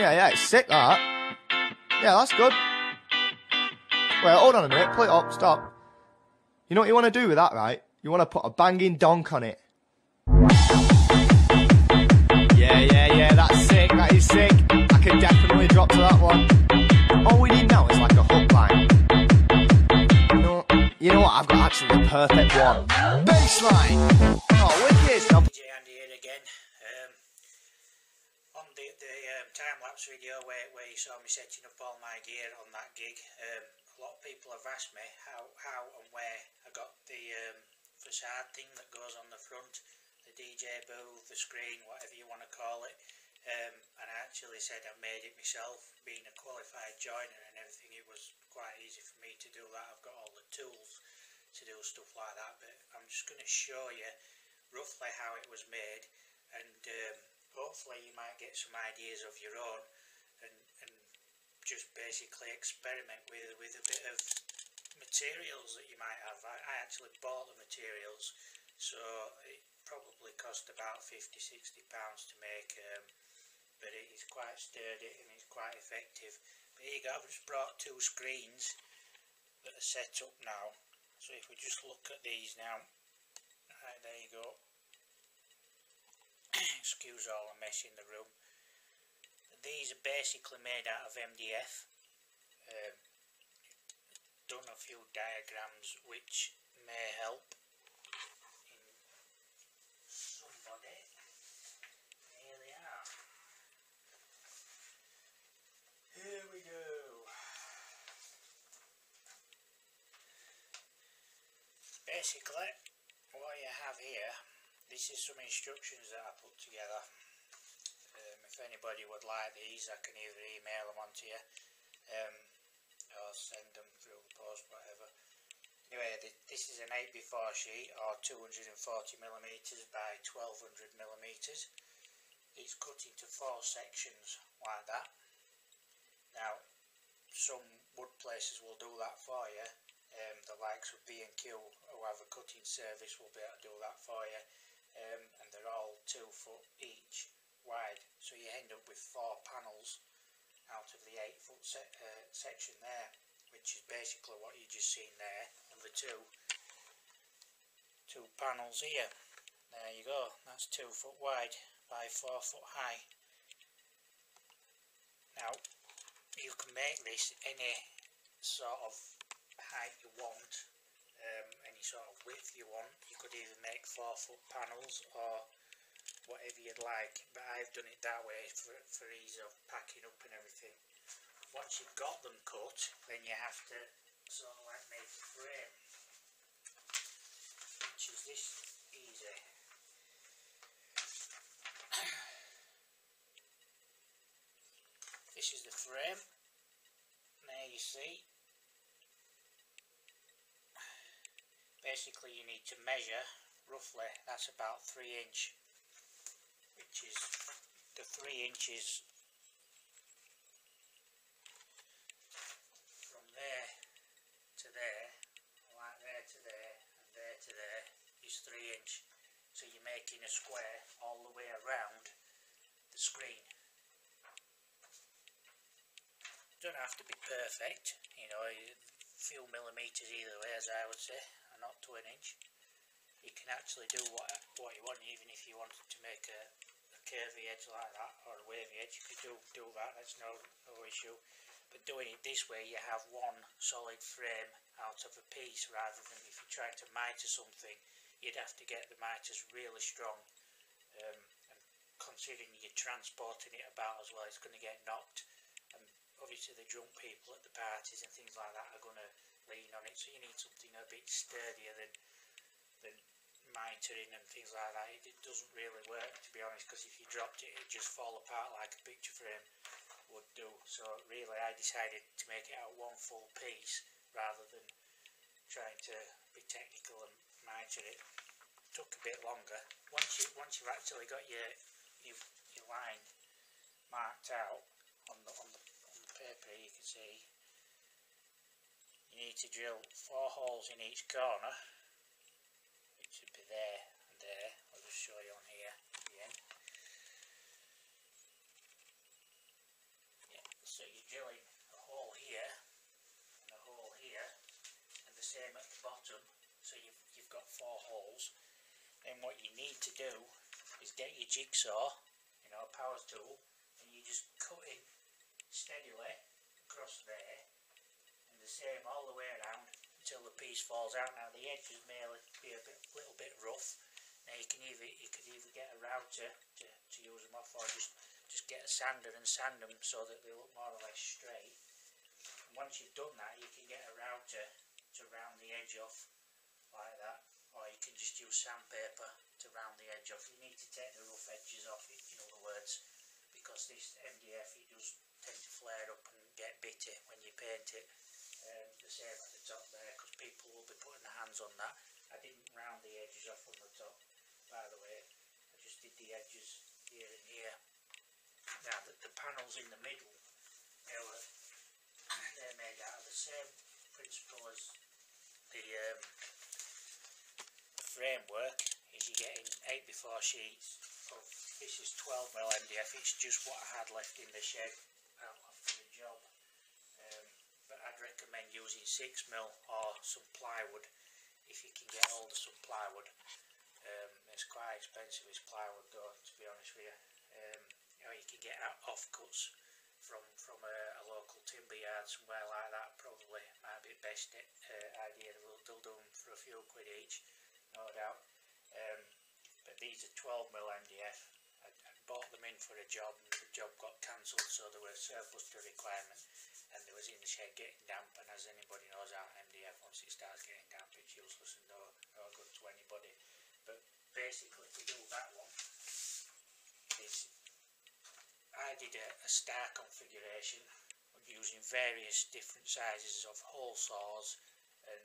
Yeah, it's sick, that. Yeah, that's good. Wait, hold on a minute. Play it up. Stop. You know what you want to do with that, right? You want to put a banging donk on it. Yeah, that's sick. That is sick. I can definitely drop to that one. All we need now is like a hook line. You know what? I've got actually the perfect one. Bassline. Oh, wicked. DJ Andy here again. On the time-lapse video where you saw me setting up all my gear on that gig, a lot of people have asked me how and where I got the facade thing that goes on the front, the DJ booth, the screen, whatever you want to call it. And I actually said I made it myself. Being a qualified joiner and everything, it was quite easy for me to do that. I've got all the tools to do stuff like that, but I'm just going to show you roughly how it was made, and hopefully you might get some ideas of your own, and just basically experiment with a bit of materials that you might have. I actually bought the materials, so it probably cost about £50–60 to make, but it is quite sturdy and it's quite effective. But here you go, I've just brought two screens that are set up now. So if we just look at these now, right, there you go. Excuse all the mess in the room. These are basically made out of MDF. Done a few diagrams which may help in somebody. Here they are. Here we go. Basically, what you have here, this is some instructions that I put together. If anybody would like these, I can either email them on to you or send them through the post, whatever. Anyway, this is an 8x4 sheet, or 240mm by 1200mm. It's cut into 4 sections like that. Now, some wood places will do that for you. The likes of B&Q, who have a cutting service, will be able to do that for you, and they're all 2 foot each wide, so you end up with 4 panels out of the 8 foot section there, which is basically what you just seen there, and the two panels here. There you go, that's 2 foot wide by 4 foot high. Now you can make this any sort of height you want, any sort of width you want. You could either make 4 foot panels or whatever you'd like, but I've done it that way for ease of packing up and everything. Once you've got them cut, then you have to sort of like make a frame, which is this easy. This is the frame. There you see. Basically you need to measure roughly, that's about 3 inch, which is the 3 inches from there to there, like there to there, and there to there is 3 inch. So you're making a square all the way around the screen. Don't have to be perfect, you know, a few millimetres either way, as I would say, and not to an inch. You can actually do what you want, even if you wanted to make a curvy edge like that, or a wavy edge, you could do that, that's no issue. But doing it this way, you have one solid frame out of a piece, rather than if you're trying to mitre something, you'd have to get the miters really strong. And considering you're transporting it about as well, it's going to get knocked. And obviously the drunk people at the parties and things like that are going to lean on it, so you need something a bit sturdier than mitering and things like that. It doesn't really work, to be honest, because if you dropped it, it'd just fall apart like a picture frame would do. So really I decided to make it out one full piece rather than trying to be technical and mitre it. Took a bit longer. Once you've actually got your line marked out on the paper, you can see you need to drill 4 holes in each corner, which should be there and there. I'll just show you on here at the end. So you're drilling a hole here and a hole here, and the same at the bottom. So you've got 4 holes. Then what you need to do is get your jigsaw, you know, a power tool, and you just cut in steadily across there, and the same all the way around until the piece falls out. Now the edges may be a little bit rough. Now you can either get a router to use them off, or just get a sander and sand them so that they look more or less straight. And once you've done that, you can get a router to round the edge off like that, or you can just use sandpaper to round the edge off. You need to take the rough edges off, in other words, because this MDF, it does tend to flare up and get bitty when you paint it. The same at the top there, because people will be putting their hands on that. I didn't round the edges off on the top, by the way. I just did the edges here and here. Now the panels in the middle, they're made out of the same principle as the framework. Is you're getting 8x4 sheets of, this is 12mm MDF. It's just what I had left in the shed after the job. But I'd recommend using 6mm or some plywood if you can get hold of some plywood. It's quite expensive, this plywood though, to be honest with you. You know, you can get offcuts from a local timber yard somewhere like that. Probably might be the best idea. They'll do them for a few quid each, no doubt. But these are 12mm MDF. I bought them in for a job, and the job got cancelled, so they were surplus to requirement, and they was in the shed getting damp. And as anybody knows, out MDF, once it starts getting damp, it's useless and no good to anybody. But basically, to do that one, I did a star configuration using various different sizes of hole saws and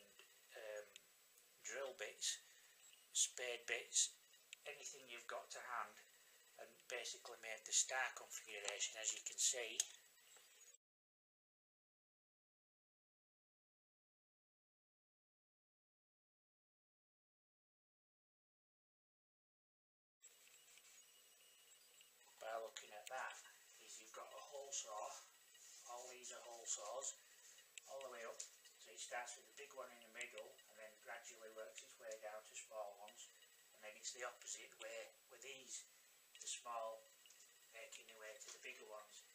drill bits, spade bits, anything you've got to hand, and basically made the star configuration, as you can see. By looking at that, is you've got a hole saw, all these are hole saws, all the way up, so it starts with the big one in the middle and then gradually works its way down to small ones, and then it's the opposite way with these, the small making their way to the bigger ones.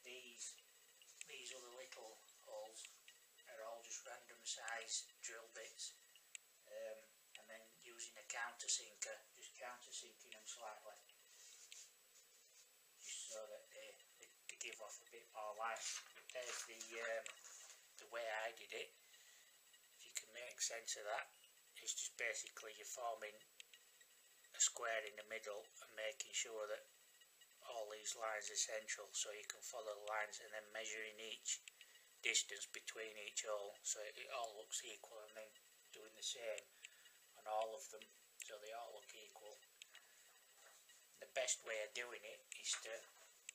These other little holes are all just random size drill bits, and then using a countersinker, just countersinking them slightly, so that they give off a bit more light. There's the way I did it. If you can make sense of that, it's just basically you're forming a square in the middle and making sure that all these lines are central, so you can follow the lines, and then measuring each distance between each hole so it all looks equal, and then doing the same on all of them so they all look equal. The best way of doing it is to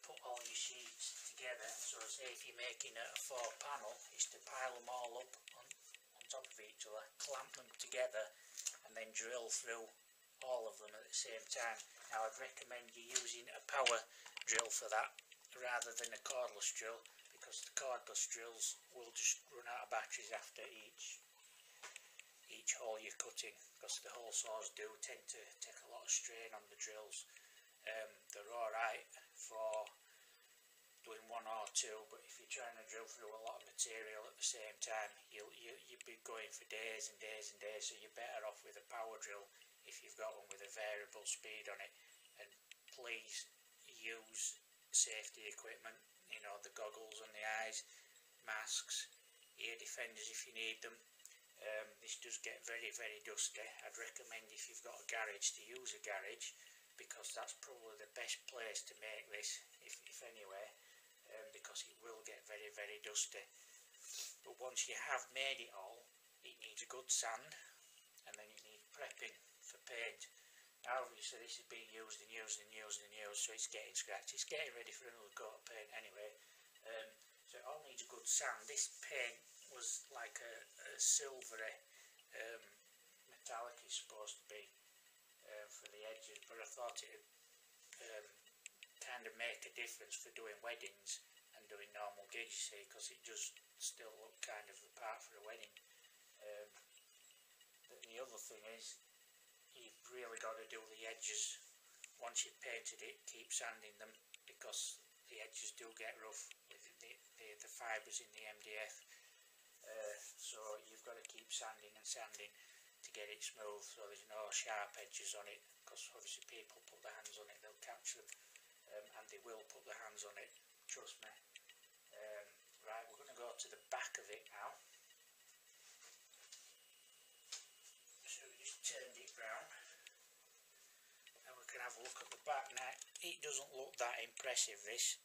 put all your sheets together. So say if you're making a 4 panel, is to pile them all up on top of each other, clamp them together, and then drill through all of them at the same time. Now I'd recommend you using a power drill for that rather than a cordless drill, because the cordless drills will just run out of batteries after each hole you're cutting, because the hole saws do tend to take a lot of strain on the drills. They're alright for doing 1 or 2, but if you're trying to drill through a lot of material at the same time, you'll be going for days and days and days. So you're better off with a power drill if you've got one with a variable speed on it. And please use safety equipment, you know, the goggles on the eyes, masks, ear defenders if you need them. This does get very, very dusty. I'd recommend, if you've got a garage, to use a garage, because that's probably the best place to make this, if anywhere, because it will get very, very dusty. But once you have made it all, it needs a good sand, and then it needs prepping for paint. Now obviously this is being used and used and used and used, so it's getting scratched. It's getting ready for another coat of paint anyway. So it all needs a good sand. This paint was like a silvery metallic is supposed to be for the edges, but I thought it would kind of make a difference for doing weddings and doing normal gigs, you see, because it does still look kind of the part for a wedding. The other thing is, you've really got to do the edges. Once you've painted it, keep sanding them, because the edges do get rough with the fibres in the MDF. So you've got to keep sanding and sanding to get it smooth, so there's no sharp edges on it, because obviously people put their hands on it, they'll catch them, and they will put their hands on it, trust me. Right, we're going to go to the back of it now. So we just turned it round, and we can have a look at the back. Now, it doesn't look that impressive, this,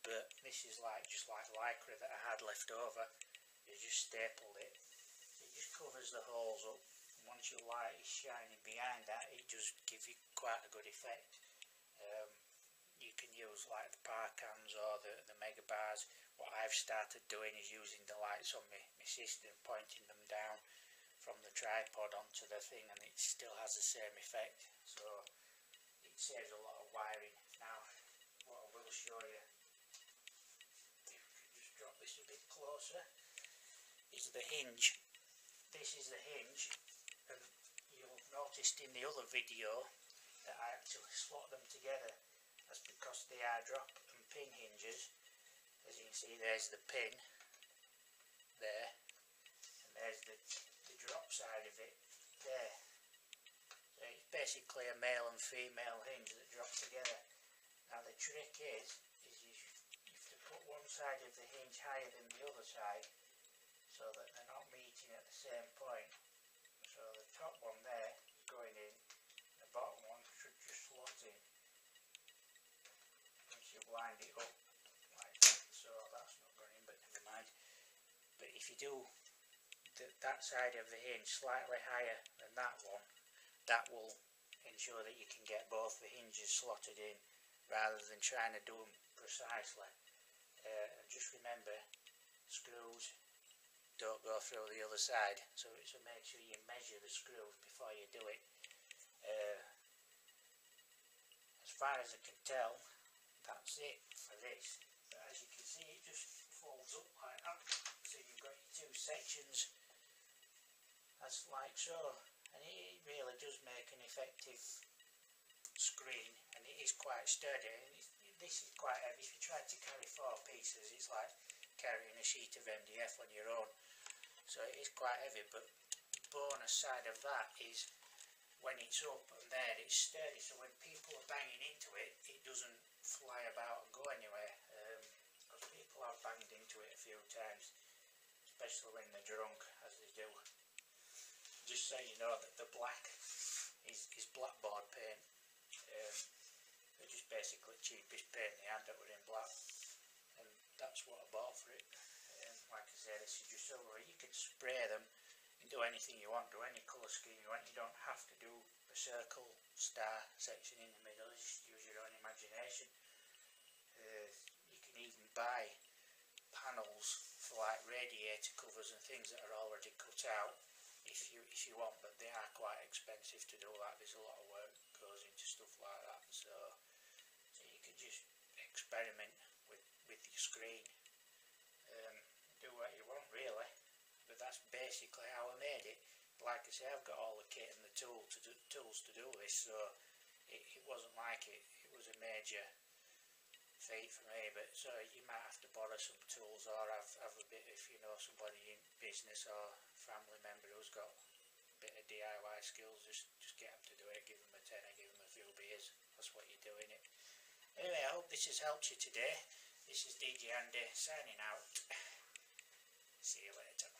but this is just like lycra that I had left over. You just stapled it. It just covers the holes up. Once your light is shining behind that, it just gives you quite a good effect. You can use like the parkans or the mega bars. What I've started doing is using the lights on my system, pointing them down from the tripod onto the thing, and it still has the same effect. So it saves a lot of wiring. Now, what I will show you, if we can just drop this a bit closer, is the hinge. This is the hinge, and you'll have noticed in the other video that I actually slot them together. That's because they are drop and pin hinges. As you can see, there's the pin there, and there's the drop side of it there. So it's basically a male and female hinge that drop together. Now the trick is you have to put one side of the hinge higher than the other side, so that they're not meeting at the same point. So the top one there is going in, the bottom one should just slot in. Once you wind it up like that, so that's not going in, but never mind. But if you do that side of the hinge slightly higher than that one, that will ensure that you can get both the hinges slotted in, rather than trying to do them precisely. And just remember, screws don't go through the other side, so make sure you measure the screws before you do it. As far as I can tell, that's it for this. But as you can see, it just folds up like that, so you've got your two sections as like so, and it really does make an effective screen, and it is quite sturdy. And this is quite heavy. If you try to carry 4 pieces, it's like carrying a sheet of MDF on your own, so it is quite heavy. But the bonus side of that is when it's up and there, it's sturdy, so when people are banging into it, it doesn't fly about and go anywhere, because people have banged into it a few times, especially when they're drunk, as they do. Just so you know that the black is blackboard paint. They're just basically cheapest paint they had that were in black, and that's what I bought for it. Like I said, this is just silver. You can spray them and do anything you want, do any colour scheme you want. You don't have to do a circle, star section in the middle, just use your own imagination. You can even buy panels for like radiator covers and things that are already cut out if you want, but they are quite expensive to do that. There's a lot of work goes into stuff like that, so you can just experiment with your screen, do what you want really. But that's basically how I made it. Like I say, I've got all the kit and the tools to do this, so it wasn't like it was a major feat for me. But so you might have to borrow some tools, or have a bit, if you know somebody in business or family member who's got a bit of DIY skills, just get them to do it. Give them a tenner, give them a few beers. That's what you're doing it. Anyway, I hope this has helped you today. This is DJ Andy signing out. See you later.